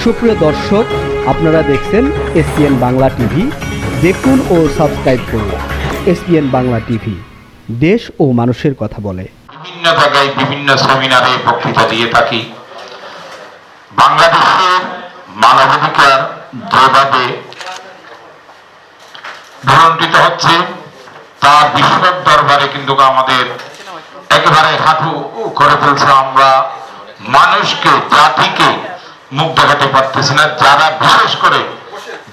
সুপ্রিয় দর্শক, আপনারা দেখছেন এসপিএন বাংলা টিভি। দেখুন ও সাবস্ক্রাইব করুন এসপিএন বাংলা টিভি, দেশ ও মানুষের কথা বলে। বিভিন্ন জায়গায় বিভিন্ন সেমিনারে বক্তৃতা দিয়ে থাকি। বাংলাদেশের মানবাধিকার যেভাবে ভুলণ্ঠিত হচ্ছে তা বিশ্ব দরবারে কিন্তু আমাদের একেবারে হাঁটু করে ফেলছে। আমরা মানুষকে, জাতিকে মুখ দেখাতে পারতেছি না। যারা বিশেষ করে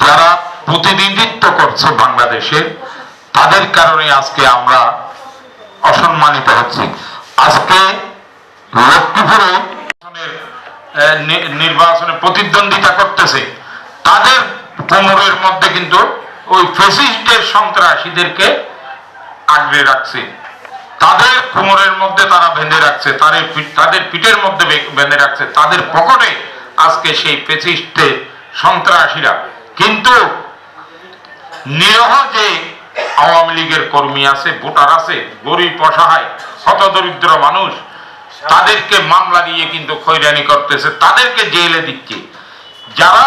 যারা প্রতিনিধিত্ব করছে বাংলাদেশের, তাদের কারণে আজকে আমরা অসম্মানিত হচ্ছি। আজকে লক্ষ্মীপুরে নির্বাচনে প্রতিদ্বন্দ্বিতা করতেছে, তাদের কোমরের মধ্যে কিন্তু ওই ফ্যাসিস্টের সন্ত্রাসীদেরকে আগলে রাখছে, তাদের কোমরের মধ্যে তারা বেঁধে রাখছে, তাদের পিঠের মধ্যে বেঁধে রাখছে, তাদের পকেটে আজকে সেই ফ্যাসিস্টের সন্ত্রাসীরা। কিন্তু নিরহ যে আওয়ামী লীগের কর্মী আছে, ভোটার আছে, গরিব অসহায় হতদরিদ্র মানুষ, তাদেরকে মামলা দিয়ে কিন্তু খৈরানি করতেছে, তাদেরকে জেলে দিচ্ছে। যারা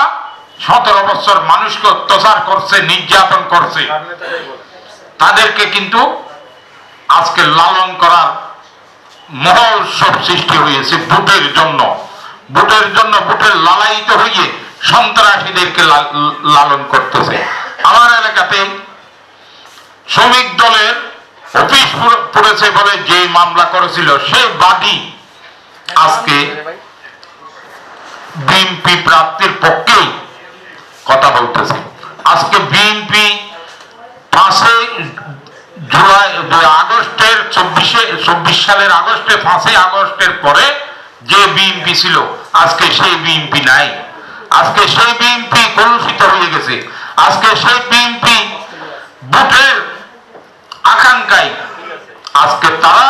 17 বছর মানুষকে অত্যাচার করছে, নির্যাতন করছে, তাদেরকে কিন্তু আজকে লালন করার মহোৎসব সৃষ্টি হয়েছে ভোটের জন্য। ভোটের লালায়িত হয়ে সন্ত্রাসীদেরকে লালন করতেছে। আমার এলাকাতে শ্রমিক দলের অফিস পড়েছে বলে যে মামলা করেছিল, সে বাদী আজকে বিএনপি প্রার্থীর পক্ষেই কথা বলতেছে। আজকে বিএনপি 5 জুলাই আগস্টের 24 সালের আগস্টে 5 আগস্টের পরে যে বিএনপি ছিল, আজকে সেই বিএনপি নাই। আজকে সেই বিএনপি কলুষিত হয়ে গেছে। আজকে সেই বিএনপি ভোটের আকাঙ্ক্ষায় আজকে তারা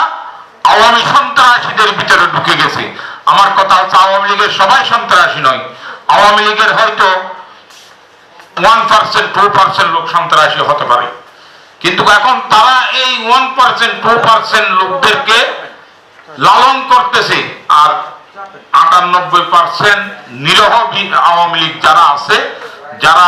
আওয়ামী সন্ত্রাসীদের ভিতরে ঢুকে গেছে। আমার কথা হচ্ছে, আওয়ামী লীগের সবাই সন্ত্রাসী নয়। আওয়ামী লীগের হয়তো 1%, 2% লোক সন্ত্রাসী হতে পারে, কিন্তু এখন তারা এই 1%, 2% লোকদেরকে লালন করতেছে। আর 98% নিরহ আওয়ামী লীগ যারা আছে, যারা